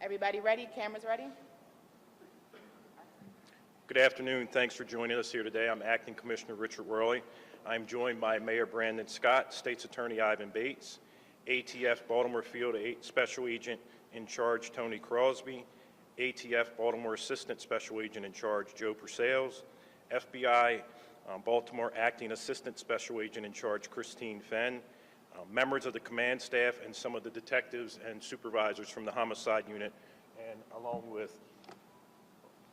Everybody ready? Cameras ready? Good afternoon. Thanks for joining us here today. I'm Acting Commissioner Richard Worley. I'm joined by Mayor Brandon Scott, State's Attorney Ivan Bates, ATF Baltimore Field Special Agent in Charge Tony Crosby, ATF Baltimore Assistant Special Agent in Charge Joe Persales, FBI Baltimore Acting Assistant Special Agent in Charge Christine Fenn, members of the command staff, and some of the detectives and supervisors from the homicide unit, and along with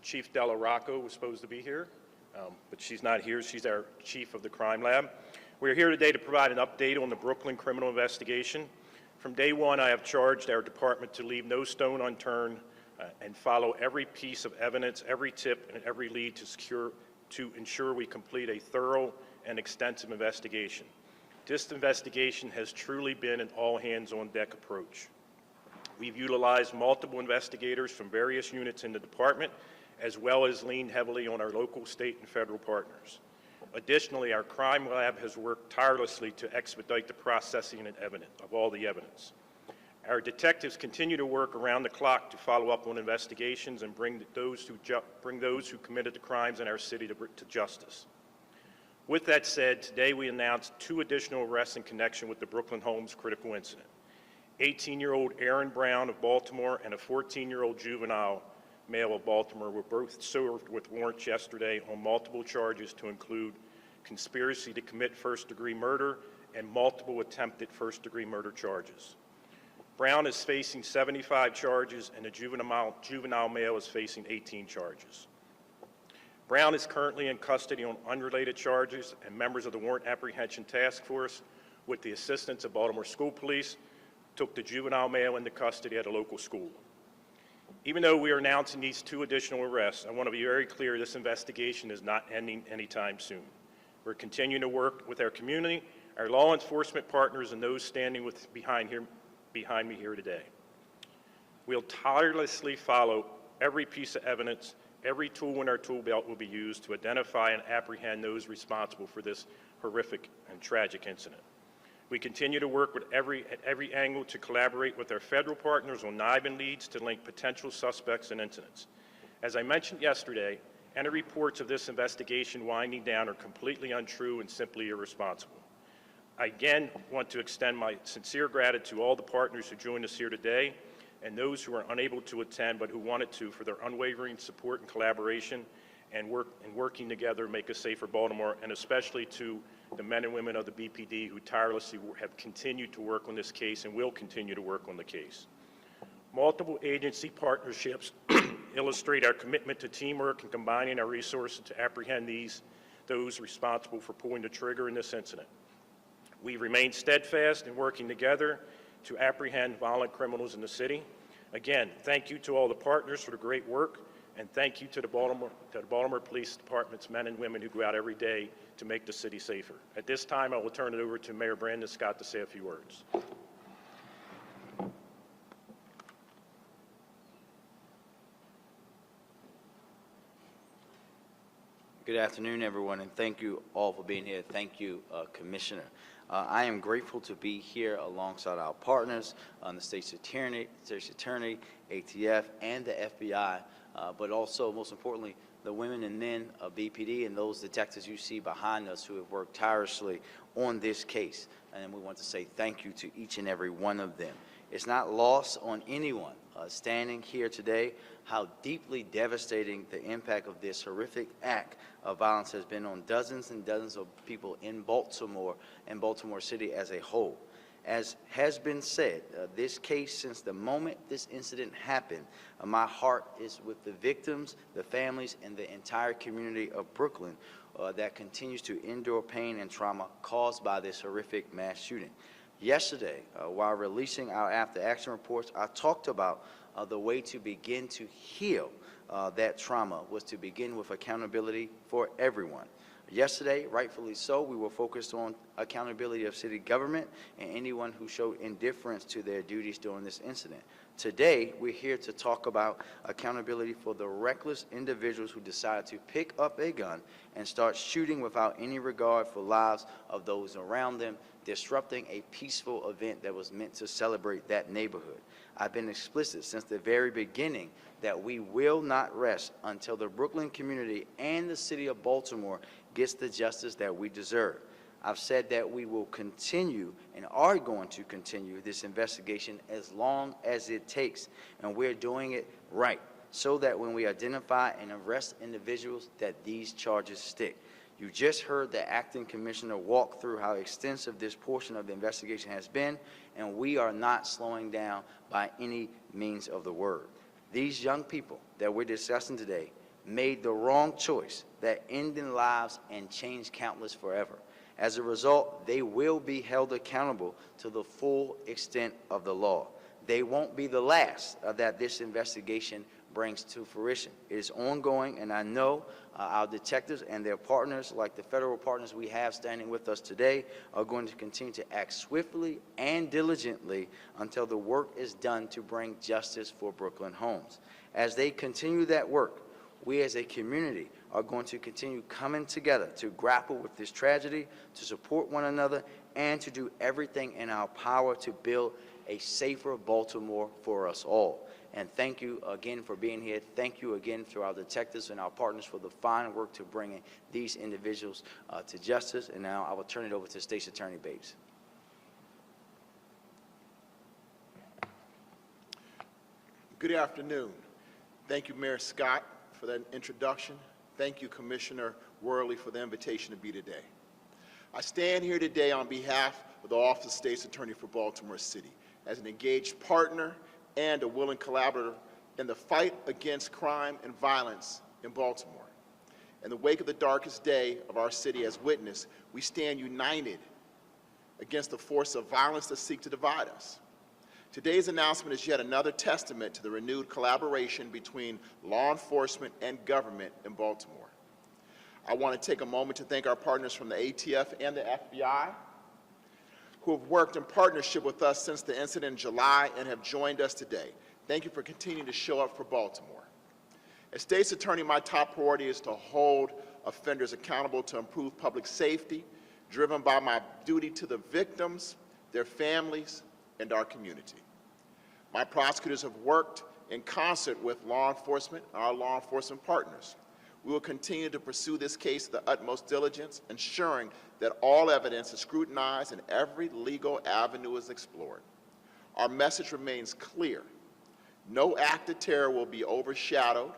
Chief Della Rocco was supposed to be here, but she's not here. She's our chief of the crime lab. We're here today to provide an update on the Brooklyn criminal investigation. From day one, I have charged our department to leave no stone unturned and follow every piece of evidence, every tip, and every lead to ensure we complete a thorough and extensive investigation. This investigation has truly been an all-hands-on-deck approach. We've utilized multiple investigators from various units in the department, as well as leaned heavily on our local, state, and federal partners. Additionally, our crime lab has worked tirelessly to expedite the processing of all the evidence. Our detectives continue to work around the clock to follow up on investigations and bring those who committed the crimes in our city to justice. With that said, today we announced 2 additional arrests in connection with the Brooklyn Homes critical incident. 18-year-old Aaron Brown of Baltimore and a 14-year-old juvenile male of Baltimore were both served with warrants yesterday on multiple charges to include conspiracy to commit first-degree murder and multiple attempted first-degree murder charges. Brown is facing 75 charges and the juvenile male is facing 18 charges. Brown is currently in custody on unrelated charges, and members of the Warrant Apprehension Task Force, with the assistance of Baltimore School Police, took the juvenile male into custody at a local school. Even though we are announcing these 2 additional arrests, I want to be very clear this investigation is not ending anytime soon. We're continuing to work with our community, our law enforcement partners, and those standing behind me here today. We'll tirelessly follow every piece of evidence. Every tool in our tool belt will be used to identify and apprehend those responsible for this horrific and tragic incident. We continue to work at every angle to collaborate with our federal partners on NIBIN leads to link potential suspects and incidents. As I mentioned yesterday, any reports of this investigation winding down are completely untrue and simply irresponsible. I again want to extend my sincere gratitude to all the partners who joined us here today and those who are unable to attend but who wanted to for their unwavering support and collaboration and working together to make a safer Baltimore, and especially to the men and women of the BPD who tirelessly have continued to work on this case and will continue to work on the case. Multiple agency partnerships illustrate our commitment to teamwork and combining our resources to apprehend those responsible for pulling the trigger in this incident. We remain steadfast in working together to apprehend violent criminals in the city. Again, thank you to all the partners for the great work, and thank you to the Baltimore Police Department's men and women who go out every day to make the city safer. At this time, I will turn it over to Mayor Brandon Scott to say a few words. Good afternoon, everyone, and thank you all for being here. Thank you, Commissioner. I am grateful to be here alongside our partners, the State's Attorney, ATF, and the FBI, but also, most importantly, the women and men of BPD and those detectives you see behind us who have worked tirelessly on this case. And we want to say thank you to each and every one of them. It's not lost on anyone standing here today how deeply devastating the impact of this horrific act of violence has been on dozens and dozens of people in Baltimore and Baltimore City as a whole. As has been said, this case, since the moment this incident happened, my heart is with the victims, the families, and the entire community of Brooklyn that continues to endure pain and trauma caused by this horrific mass shooting. Yesterday, while releasing our after-action reports, I talked about the way to begin to heal that trauma was to begin with accountability for everyone. Yesterday, rightfully so, we were focused on accountability of city government and anyone who showed indifference to their duties during this incident. Today, we're here to talk about accountability for the reckless individuals who decide to pick up a gun and start shooting without any regard for lives of those around them, disrupting a peaceful event that was meant to celebrate that neighborhood. I've been explicit since the very beginning that we will not rest until the Brooklyn community and the city of Baltimore gets the justice that we deserve. I've said that we will continue and are going to continue this investigation as long as it takes, and we're doing it right so that when we identify and arrest individuals that these charges stick. You just heard the acting commissioner walk through how extensive this portion of the investigation has been, and we are not slowing down by any means of the word. These young people that we're discussing today made the wrong choice that ended lives and changed countless forever. As a result, they will be held accountable to the full extent of the law. They won't be the last that this investigation brings to fruition. It is ongoing, and I know our detectives and their partners, like the federal partners we have standing with us today, are going to continue to act swiftly and diligently until the work is done to bring justice for Brooklyn homes. As they continue that work, we as a community are going to continue coming together to grapple with this tragedy, to support one another, and to do everything in our power to build a safer Baltimore for us all. And thank you again for being here. Thank you again to our detectives and our partners for the fine work to bringing these individuals to justice. And now I will turn it over to State's Attorney Bates. Good afternoon. Thank you, Mayor Scott, for that introduction. Thank you, Commissioner Worley, for the invitation to be today. I stand here today on behalf of the Office of State's Attorney for Baltimore City as an engaged partner and a willing collaborator in the fight against crime and violence in Baltimore. In the wake of the darkest day of our city as witness, we stand united against the force of violence that seek to divide us. Today's announcement is yet another testament to the renewed collaboration between law enforcement and government in Baltimore. I want to take a moment to thank our partners from the ATF and the FBI who have worked in partnership with us since the incident in July and have joined us today. Thank you for continuing to show up for Baltimore. As State's Attorney, my top priority is to hold offenders accountable to improve public safety, driven by my duty to the victims, their families, and our community. My prosecutors have worked in concert with law enforcement and our law enforcement partners. We will continue to pursue this case with the utmost diligence, ensuring that all evidence is scrutinized and every legal avenue is explored. Our message remains clear. No act of terror will be overshadowed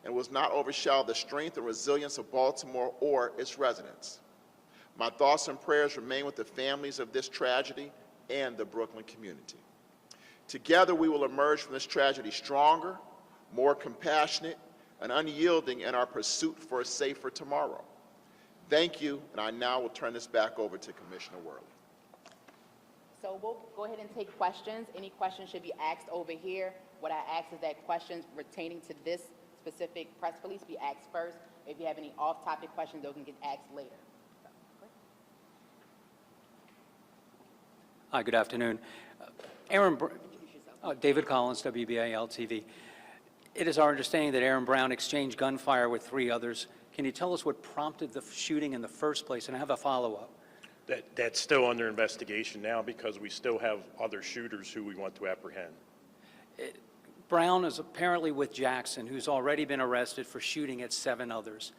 and will not overshadow the strength and resilience of Baltimore or its residents. My thoughts and prayers remain with the families of this tragedy and the Brooklyn community. Together, we will emerge from this tragedy stronger, more compassionate, and unyielding in our pursuit for a safer tomorrow. Thank you, and I now will turn this back over to Commissioner Worley. So we'll go ahead and take questions. Any questions should be asked over here. What I ask is that questions pertaining to this specific press release be asked first. If you have any off-topic questions, those can get asked later. Hi, good afternoon. David Collins, WBALTV. It is our understanding that Aaron Brown exchanged gunfire with 3 others. Can you tell us what prompted the shooting in the first place? And I have a follow-up. That's still under investigation now because we still have other shooters who we want to apprehend. Brown is apparently with Jackson, who's already been arrested for shooting at 7 others.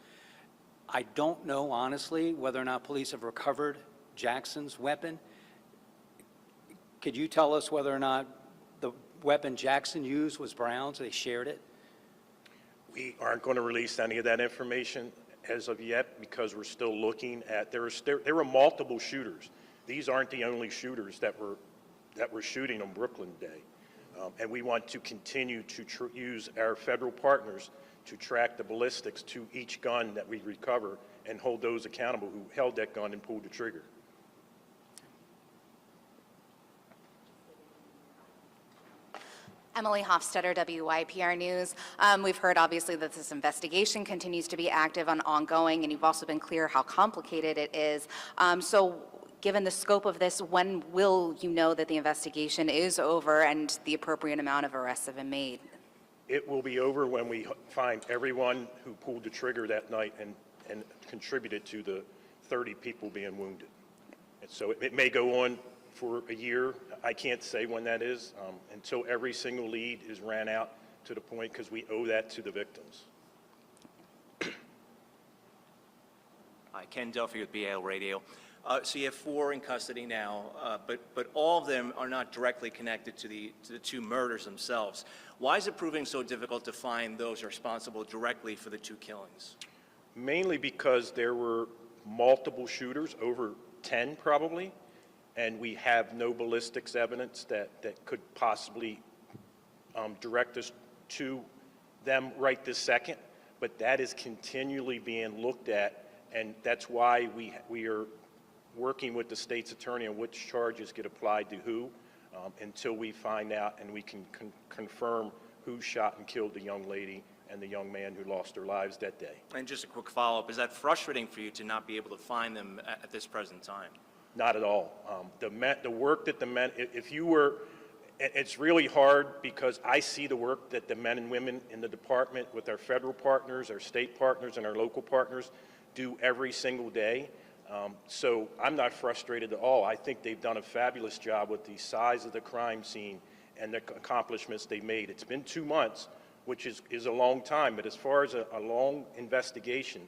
I don't know, honestly, whether or not police have recovered Jackson's weapon. Could you tell us whether or not the weapon Jackson used was Brown's? They shared it? We aren't going to release any of that information as of yet because we're still looking at, there were multiple shooters. These aren't the only shooters that were shooting on Brooklyn Day. And we want to continue to use our federal partners to track the ballistics to each gun that we recover and hold those accountable who held that gun and pulled the trigger. Emily Hofstetter, WYPR News. We've heard obviously that this investigation continues to be active and ongoing, and you've also been clear how complicated it is. So given the scope of this, when will you know that the investigation is over and the appropriate amount of arrests have been made? It will be over when we find everyone who pulled the trigger that night and contributed to the 30 people being wounded. And so it may go on for a year. I can't say when that is until every single lead is ran out to the point, because we owe that to the victims. Hi, Ken Duffy with BAL Radio. So you have 4 in custody now, but all of them are not directly connected to the 2 murders themselves. Why is it proving so difficult to find those responsible directly for the 2 killings? Mainly because there were multiple shooters, over 10 probably, and we have no ballistics evidence that could possibly direct us to them right this second, but that is continually being looked at, and that's why we are working with the state's attorney on which charges get applied to who until we find out and we can confirm who shot and killed the young lady and the young man who lost their lives that day. And just a quick follow-up, is that frustrating for you to not be able to find them at this present time? Not at all. The work that the men, if you were, it's really hard because I see the work that the men and women in the department with our federal partners, our state partners, and our local partners do every single day. So I'm not frustrated at all. I think they've done a fabulous job with the size of the crime scene and the accomplishments they made. It's been 2 months, which is a long time, but as far as a long investigation,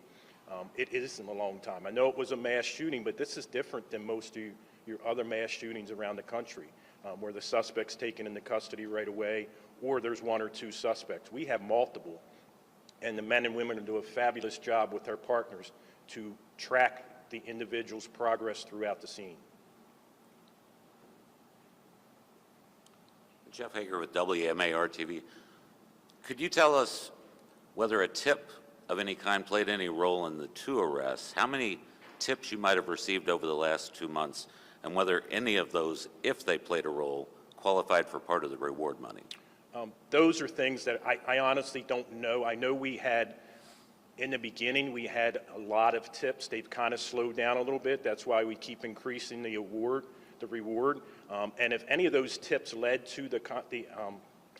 it isn't a long time. I know it was a mass shooting, but this is different than most of your other mass shootings around the country, where the suspect's taken into custody right away, or there's 1 or 2 suspects. We have multiple, and the men and women do a fabulous job with our partners to track the individual's progress throughout the scene. Jeff Hager with WMAR-TV. Could you tell us whether a tip of any kind played any role in the 2 arrests, how many tips you might have received over the last 2 months, and whether any of those, if they played a role, qualified for part of the reward money? Those are things that I honestly don't know. I know we had, in the beginning, we had a lot of tips. They've kind of slowed down a little bit. That's why we keep increasing the reward. And if any of those tips led to the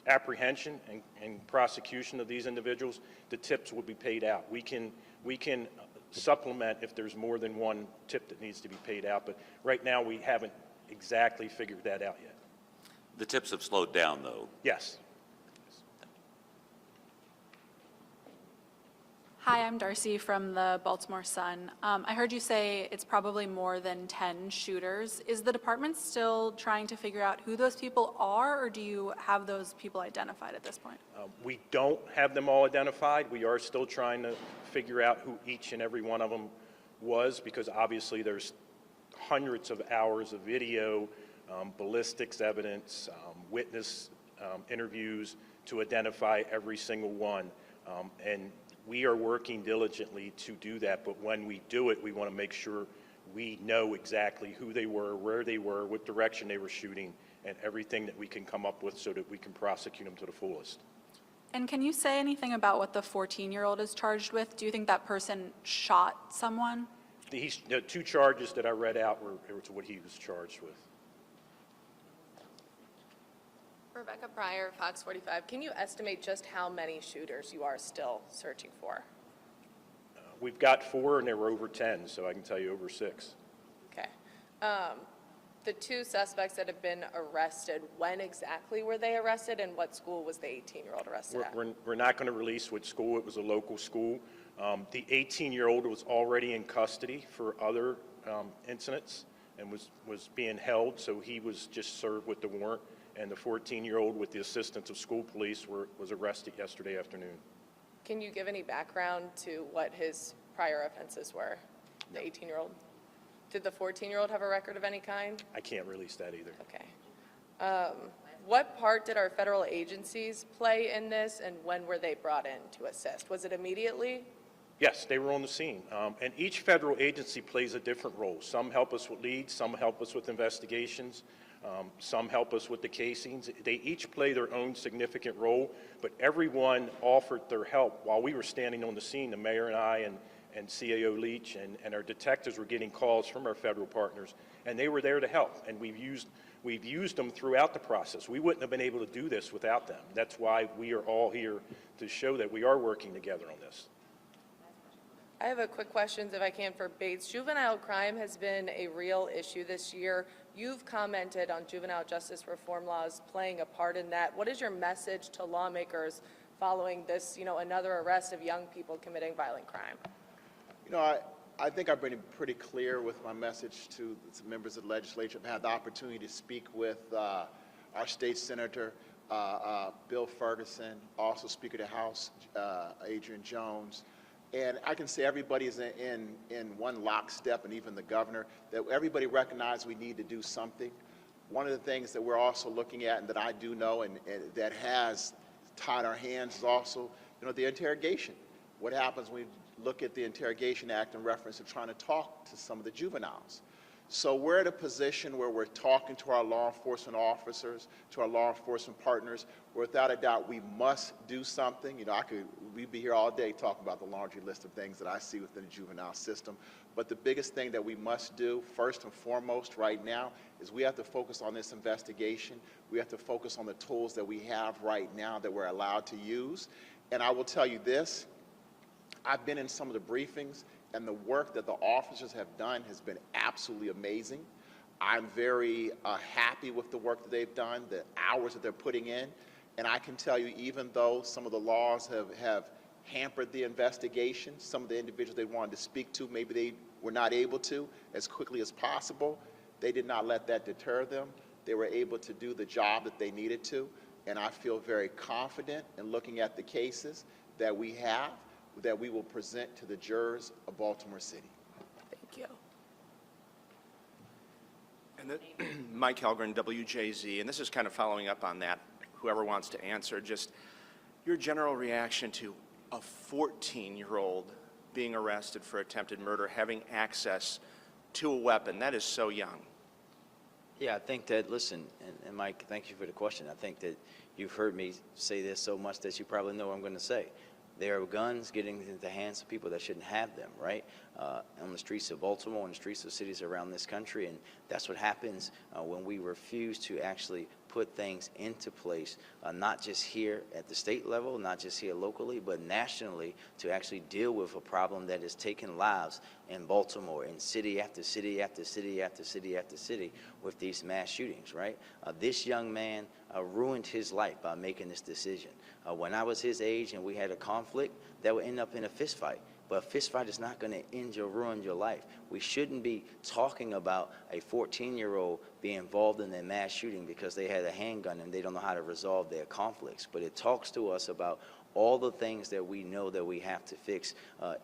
apprehension and prosecution of these individuals, the tips will be paid out. We can supplement if there's more than 1 tip that needs to be paid out, but right now we haven't exactly figured that out yet. The tips have slowed down, though. Yes. Hi, I'm Darcy from the Baltimore Sun. I heard you say it's probably more than 10 shooters. Is the department still trying to figure out who those people are, or do you have those people identified at this point? We don't have them all identified. We are still trying to figure out who each and every one of them was, because obviously there's hundreds of hours of video, ballistics evidence, witness interviews to identify every single one. And we are working diligently to do that, but when we do it, we want to make sure we know exactly who they were, where they were, what direction they were shooting, and everything that we can come up with so that we can prosecute them to the fullest. And can you say anything about what the 14-year-old is charged with? Do you think that person shot someone? The 2 charges that I read out were what he was charged with. Rebecca Pryor, Fox 45. Can you estimate just how many shooters you are still searching for? We've got 4, and there were over 10, so I can tell you over 6. Okay. The 2 suspects that have been arrested, when exactly were they arrested, and what school was the 18-year-old arrested at? We're not going to release which school. It was a local school. The 18-year-old was already in custody for other incidents and was being held, so he was just served with the warrant. And the 14-year-old, with the assistance of school police, was arrested yesterday afternoon. Can you give any background to what his prior offenses were, the 18-year-old? Did the 14-year-old have a record of any kind? I can't release that either. Okay. What part did our federal agencies play in this, and when were they brought in to assist? Was it immediately? Yes, they were on the scene. And each federal agency plays a different role. Some help us with leads, some help us with investigations, some help us with the casings. They each play their own significant role, but everyone offered their help while we were standing on the scene. The mayor and I and CAO Leach and our detectives were getting calls from our federal partners, and they were there to help. And we've used them throughout the process. We wouldn't have been able to do this without them. That's why we are all here to show that we are working together on this. I have a quick question, if I can, for Bates. Juvenile crime has been a real issue this year. You've commented on juvenile justice reform laws playing a part in that. What is your message to lawmakers following this, another arrest of young people committing violent crime? I think I've been pretty clear with my message to the members of the legislature. I've had the opportunity to speak with our state senator, Bill Ferguson, also Speaker of the House, Adrian Jones. And I can say everybody's in one lockstep, and even the governor, that everybody recognizes we need to do something. One of the things that we're also looking at, and that I do know, and that has tied our hands, is also, the interrogation. What happens when we look at the Interrogation Act in reference to trying to talk to some of the juveniles? So we're at a position where we're talking to our law enforcement officers, to our law enforcement partners, where without a doubt we must do something. We'd be here all day talking about the laundry list of things that I see within the juvenile system. But the biggest thing that we must do, first and foremost right now, is we have to focus on this investigation. We have to focus on the tools that we have right now that we're allowed to use. And I will tell you this, I've been in some of the briefings, and the work that the officers have done has been absolutely amazing. I'm very happy with the work that they've done, the hours that they're putting in. And I can tell you, even though some of the laws have hampered the investigation, some of the individuals they wanted to speak to, maybe they were not able to as quickly as possible, they did not let that deter them. They were able to do the job that they needed to. And I feel very confident in looking at the cases that we have, that we will present to the jurors of Baltimore City. Thank you. And Mike Helgren, WJZ, and this is kind of following up on that, whoever wants to answer, just your general reaction to a 14-year-old being arrested for attempted murder, having access to a weapon. That is so young. Yeah, I think that, listen, and Mike, thank you for the question. I think that you've heard me say this so much that you probably know what I'm going to say. There are guns getting into the hands of people that shouldn't have them, right? On the streets of Baltimore, on the streets of cities around this country, and that's what happens when we refuse to actually put things into place, not just here at the state level, not just here locally, but nationally, to actually deal with a problem that has taken lives in Baltimore, in city after city after city after city after city with these mass shootings, right? This young man ruined his life by making this decision. When I was his age and we had a conflict, that would end up in a fist fight. But a fist fight is not going to end or ruin your life. We shouldn't be talking about a 14-year-old being involved in a mass shooting because they had a handgun and they don't know how to resolve their conflicts. But it talks to us about all the things that we know that we have to fix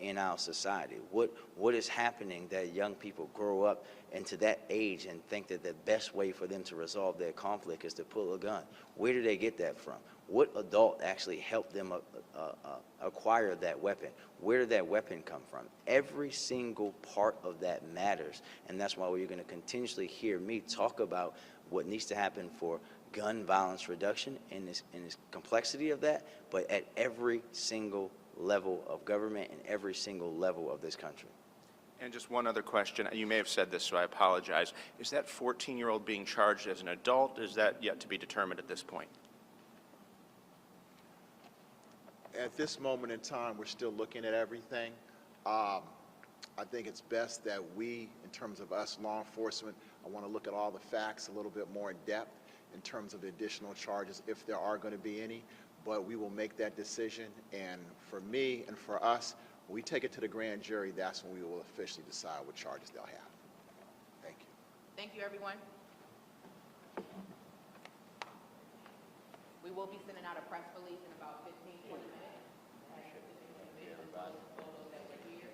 in our society. What is happening that young people grow up into that age and think that the best way for them to resolve their conflict is to pull a gun? Where do they get that from? What adult actually helped them acquire that weapon? Where did that weapon come from? Every single part of that matters, and that's why you're going to continuously hear me talk about what needs to happen for gun violence reduction and this complexity of that, but at every single level of government and every single level of this country. And just one other question. You may have said this, so I apologize. Is that 14-year-old being charged as an adult? Is that yet to be determined at this point? At this moment in time, we're still looking at everything. I think it's best that we, in terms of us law enforcement, I want to look at all the facts a little bit more in depth in terms of the additional charges, if there are going to be any, but we will make that decision. And for me and for us, when we take it to the grand jury, that's when we will officially decide what charges they'll have. Thank you. Thank you, everyone. We will be sending out a press release in about 15, 20 minutes. Those that were here.